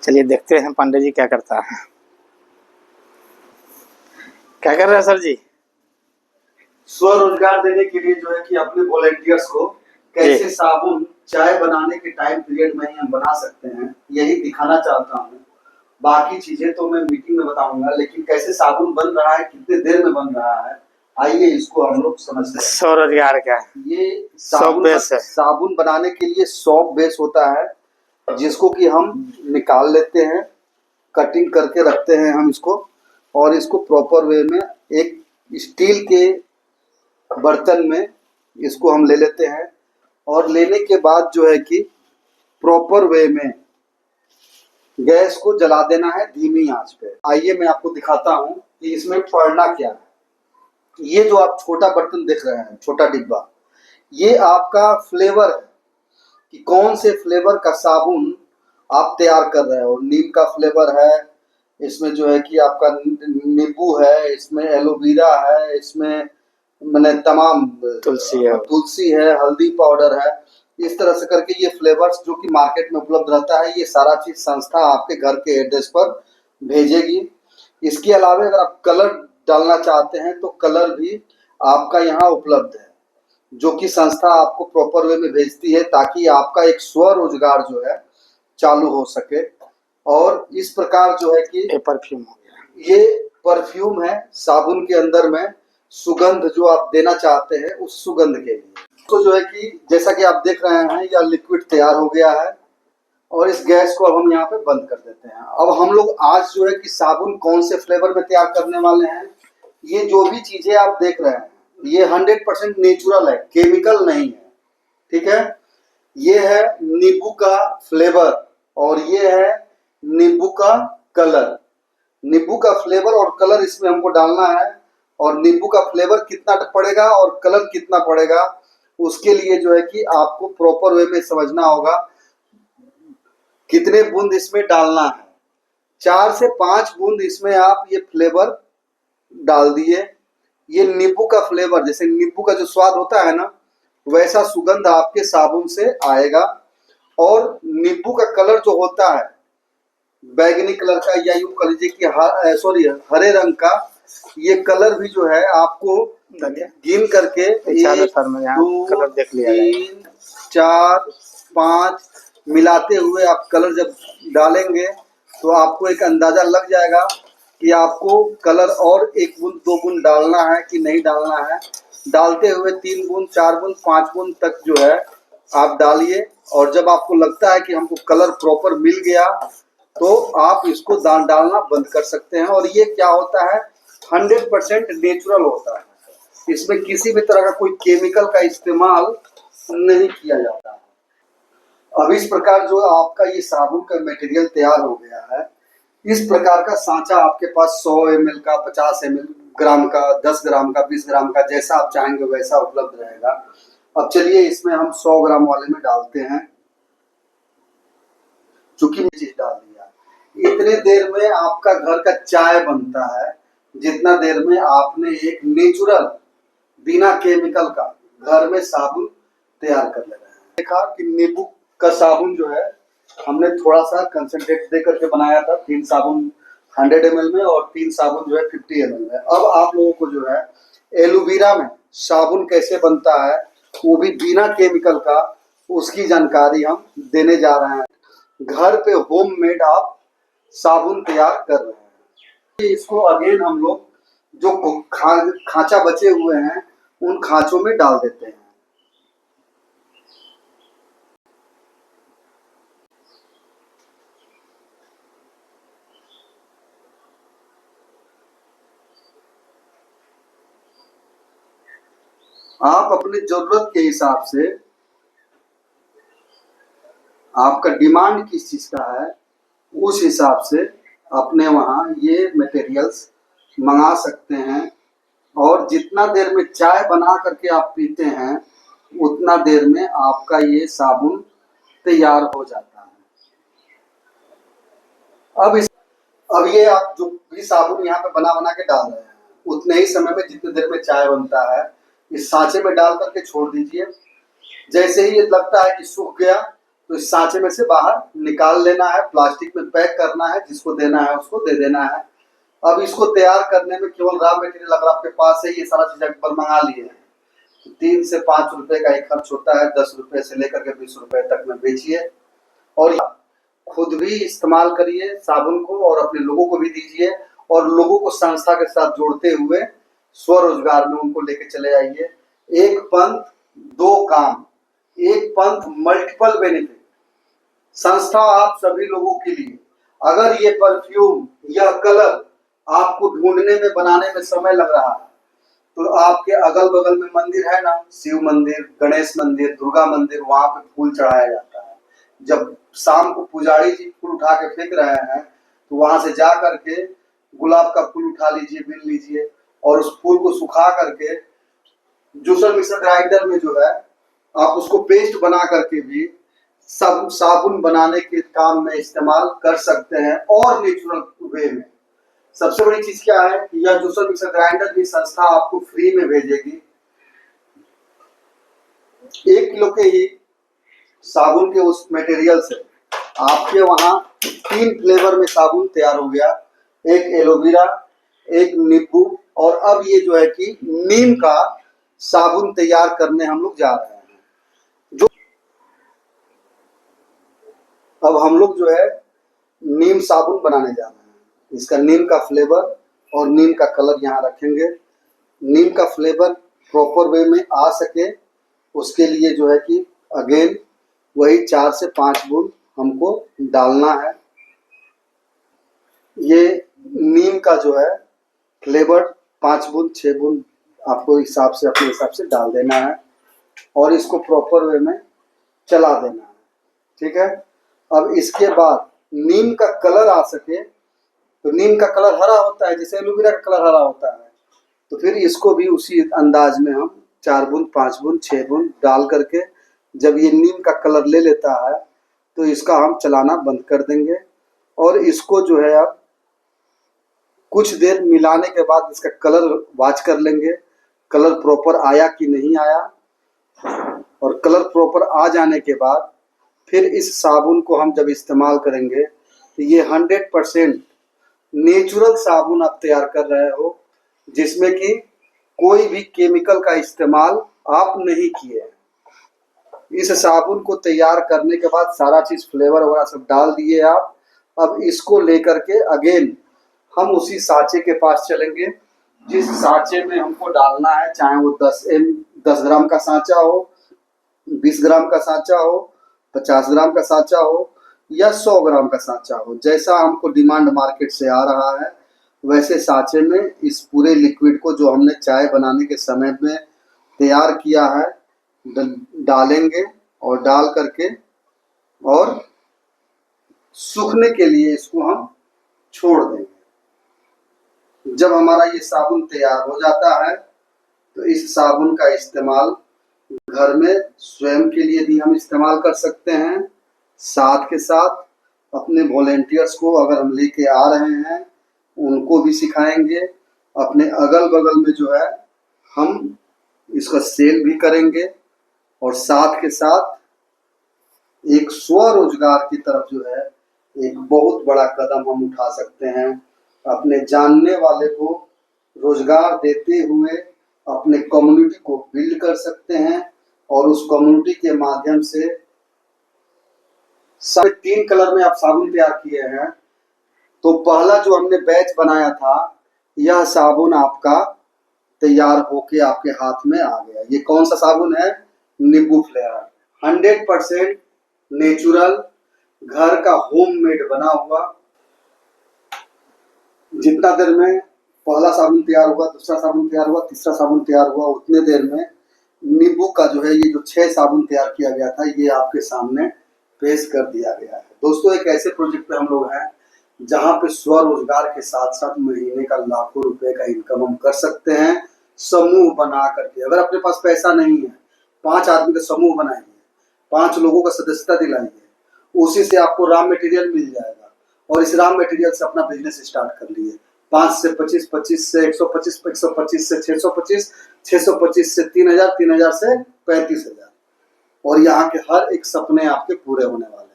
चलिए देखते हैं पांडे जी क्या करता है। क्या कर रहे हैं सर जी? स्वरोजगार देने के लिए जो है कि अपने वॉलेंटियर्स को कैसे साबुन चाय बनाने के टाइम पीरियड में ही हम बना सकते हैं, यही दिखाना चाहता हूँ। बाकी चीजें तो मैं मीटिंग में बताऊंगा, लेकिन कैसे साबुन बन रहा है, कितने देर में बन रहा है, आइए इसको हम लोग समझते हैं। स्वरोजगार क्या है? ये सॉप बेस है। साबुन बनाने के लिए सॉप बेस होता है, जिसको कि हम निकाल लेते हैं, कटिंग करके रखते हैं हम इसको, और इसको प्रॉपर वे में एक स्टील के बर्तन में इसको हम ले लेते हैं। और लेने के बाद जो है कि प्रॉपर वे में गैस को जला देना है धीमी आंच पे। आइए मैं आपको दिखाता हूं कि इसमें पड़ना क्या है। ये जो आप छोटा बर्तन देख रहे हैं, छोटा डिब्बा, ये आपका फ्लेवर है कि कौन से फ्लेवर का साबुन आप तैयार कर रहे हो। नीम का फ्लेवर है, इसमें जो है कि आपका नींबू है, इसमें एलोवेरा है, इसमें मैंने तमाम तुलसी है, हल्दी पाउडर है। इस तरह से करके ये फ्लेवर्स जो कि मार्केट में उपलब्ध रहता है, ये सारा चीज संस्था आपके घर के एड्रेस पर भेजेगी। इसके अलावा अगर आप कलर डालना चाहते हैं तो कलर भी आपका यहाँ उपलब्ध है, जो कि संस्था आपको प्रॉपर वे में भेजती है, ताकि आपका एक स्वरोजगार जो है चालू हो सके। और इस प्रकार जो है कि परफ्यूम हो गया, ये परफ्यूम है साबुन के अंदर में सुगंध जो आप देना चाहते हैं, उस सुगंध के लिए। तो जो है कि जैसा कि आप देख रहे हैं, यह लिक्विड तैयार हो गया है और इस गैस को अब हम यहाँ पे बंद कर देते हैं। अब हम लोग आज जो है कि साबुन कौन से फ्लेवर में तैयार करने वाले हैं, ये जो भी चीजें आप देख रहे हैं, ये 100% नेचुरल है, केमिकल नहीं है, ठीक है। ये है नींबू का फ्लेवर और ये है नींबू का कलर। नींबू का फ्लेवर और कलर इसमें हमको डालना है, और नींबू का फ्लेवर कितना पड़ेगा और कलर कितना पड़ेगा, उसके लिए जो है कि आपको प्रॉपर वे में समझना होगा कितने बूंद इसमें डालना है। 4 से 5 बूंद इसमें आप ये फ्लेवर डाल दिए। ये नींबू का फ्लेवर, जैसे नींबू का जो स्वाद होता है ना, वैसा सुगंध आपके साबुन से आएगा। और नींबू का कलर जो होता है बैगनी कलर का, या यूं कह लीजिए कि हरे रंग का, ये कलर भी जो है आपको गिन करके 1 2 3 4 5 मिलाते हुए आप कलर जब डालेंगे तो आपको एक अंदाजा लग जाएगा कि आपको कलर और 1 बूंद 2 बूंद डालना है कि नहीं डालना है। डालते हुए 3 बूंद 4 बूंद 5 बूंद तक जो है आप डालिए, और जब आपको लगता है कि हमको कलर प्रॉपर मिल गया तो आप इसको डालना बंद कर सकते हैं। और ये क्या होता है, 100% नेचुरल होता है, इसमें किसी भी तरह का कोई केमिकल का इस्तेमाल नहीं किया जाता है। अब इस प्रकार जो आपका ये साबुन का मटेरियल तैयार हो गया है, इस प्रकार का सांचा आपके पास 100 ml का, 50 ml ग्राम का, 10 ग्राम का, 20 ग्राम का, जैसा आप चाहेंगे वैसा उपलब्ध रहेगा। अब चलिए इसमें हम 100 ग्राम वाले में डालते हैं, चूंकि चीज डाल दिया। इतने देर में आपका घर का चाय बनता है, जितना देर में आपने एक नेचुरल बिना केमिकल का घर में साबुन तैयार कर लेना है। देखा कि नींबू का साबुन जो है हमने थोड़ा सा कंसंट्रेट दे करके बनाया था, 3 साबुन 100 ml में और 3 साबुन जो है 50 ml में। अब आप लोगों को जो है एलोवेरा में साबुन कैसे बनता है, वो भी बिना केमिकल का, उसकी जानकारी हम देने जा रहे हैं। घर पे होममेड आप साबुन तैयार कर रहे हैं। इसको अगेन हम लोग जो खांचा बचे हुए हैं उन खांचों में डाल देते हैं। आप अपनी जरूरत के हिसाब से, आपका डिमांड किस चीज का है, उस हिसाब से अपने वहाँ ये मटेरियल्स मंगा सकते हैं। और जितना देर में चाय बना करके आप पीते हैं, उतना देर में आपका ये साबुन तैयार हो जाता है। अब ये आप जो भी साबुन यहाँ पे बना के डाल रहे हैं, उतने ही समय में जितने देर में चाय बनता है, इस सांचे में डाल करके छोड़ दीजिए। जैसे ही ये लगता है कि सूख गया, तो इस सांचे में से बाहर निकाल लेना है, प्लास्टिक में पैक करना है, जिसको देना है उसको दे देना है। अब इसको तैयार करने में केवल रॉ मटेरियल अगर आपके पास है, ये सारा चीज अगर मंगा लिए हैं तो 3 से 5 रुपए का ही खर्च होता है। 10 रुपए से लेकर के 20 रुपए तक में बेचिए और खुद भी इस्तेमाल करिए साबुन को और अपने लोगों को भी दीजिए और लोगों को संस्था के साथ जोड़ते हुए स्वरोजगार में उनको लेके चले आइए। एक पंथ दो काम, एक पंथ मल्टीपल बेनिफिट। संस्था आप सभी लोगों के लिए। अगर ये परफ्यूम या कलर आपको ढूंढने में बनाने में समय लग रहा है तो आपके अगल बगल में मंदिर है ना, शिव मंदिर, गणेश मंदिर, दुर्गा मंदिर, वहां पे फूल चढ़ाया जाता है। जब शाम को पुजारी जी फूल उठा के फेंक रहे हैं तो वहां से जा करके गुलाब का फूल उठा लीजिए, बिन लीजिए और उस फूल को सुखा करके जूसर मिक्सर ग्राइंडर में जो है आप उसको पेस्ट बना करके भी सब साबुन बनाने के काम में इस्तेमाल कर सकते हैं और नेचुरल वे में। सबसे बड़ी चीज क्या है कि यह जूसर मिक्सर ग्राइंडर भी संस्था आपको फ्री में भेजेगी। 1 किलो के ही साबुन के उस मटेरियल से आपके वहां 3 फ्लेवर में साबुन तैयार हो गया। एक एलोवेरा, एक नींबू और अब ये जो है कि नीम का साबुन तैयार करने हम लोग जा रहे हैं। जो अब हम लोग जो है नीम साबुन बनाने जा रहे हैं। इसका नीम का फ्लेवर और नीम का कलर यहाँ रखेंगे। नीम का फ्लेवर प्रॉपर वे में आ सके उसके लिए जो है कि अगेन वही 4 से 5 बूंद हमको डालना है। ये नीम का जो है फ्लेवर 5 बूंद 6 बूंद आपको हिसाब से अपने हिसाब से डाल देना है और इसको प्रॉपर वे में चला देना है। ठीक है। अब इसके बाद नीम का कलर आ सके तो नीम का कलर हरा होता है जैसे एलोवेरा का कलर हरा होता है, तो फिर इसको भी उसी अंदाज में हम 4 बूंद 5 बूंद 6 बूंद डाल करके जब ये नीम का कलर ले लेता है तो इसका हम चलाना बंद कर देंगे और इसको जो है अब कुछ देर मिलाने के बाद इसका कलर वॉच कर लेंगे, कलर प्रॉपर आया कि नहीं आया। और कलर प्रॉपर आ जाने के बाद फिर इस साबुन को हम जब इस्तेमाल करेंगे तो ये 100% नेचुरल साबुन आप तैयार कर रहे हो जिसमें कि कोई भी केमिकल का इस्तेमाल आप नहीं किए। इस साबुन को तैयार करने के बाद सारा चीज फ्लेवर वगैरह सब डाल दिए आप। अब इसको लेकर के अगेन हम उसी सांचे के पास चलेंगे जिस सांचे में हमको डालना है, चाहे वो 10 ग्राम का सांचा हो, 20 ग्राम का सांचा हो, 50 ग्राम का सांचा हो या 100 ग्राम का सांचा हो, जैसा हमको डिमांड मार्केट से आ रहा है वैसे सांचे में इस पूरे लिक्विड को जो हमने चाय बनाने के समय में तैयार किया है डालेंगे और डाल करके और सूखने के लिए इसको हम छोड़ देंगे। जब हमारा ये साबुन तैयार हो जाता है तो इस साबुन का इस्तेमाल घर में स्वयं के लिए भी हम इस्तेमाल कर सकते हैं, साथ के साथ अपने वॉलेंटियर्स को अगर हम लेके आ रहे हैं उनको भी सिखाएंगे। अपने अगल बगल में जो है हम इसका सेल भी करेंगे और साथ के साथ एक स्वरोजगार की तरफ जो है एक बहुत बड़ा कदम हम उठा सकते हैं। अपने जानने वाले को रोजगार देते हुए अपने कम्युनिटी को बिल्ड कर सकते हैं और उस कम्युनिटी के माध्यम से 3 कलर में आप साबुन तैयार किए हैं। तो पहला जो हमने बैच बनाया था यह साबुन आपका तैयार होके आपके हाथ में आ गया। ये कौन सा साबुन है? नींबू फ्लेवर, 100% नेचुरल, घर का होममेड बना हुआ। जितना देर में पहला साबुन तैयार हुआ, दूसरा साबुन तैयार हुआ, तीसरा साबुन तैयार हुआ, उतने देर में नींबू का जो है ये जो 6 साबुन तैयार किया गया था ये आपके सामने पेश कर दिया गया है। दोस्तों एक ऐसे प्रोजेक्ट पे हम लोग हैं जहाँ पे स्वरोजगार के साथ साथ महीने का लाखों रुपए का इनकम हम कर सकते हैं समूह बना करके। अगर अपने पास पैसा नहीं है 5 आदमी का समूह बनाइए, 5 लोगों का सदस्यता दिलाइए, उसी से आपको रॉ मटेरियल मिल जाएगा और इस रॉ मटेरियल से अपना बिजनेस स्टार्ट कर लिए। 5 से 25, 25 से 125, 125 से 625, 625 से 3000, 3000 से 35,000 और यहाँ के हर एक सपने आपके पूरे होने वाले हैं।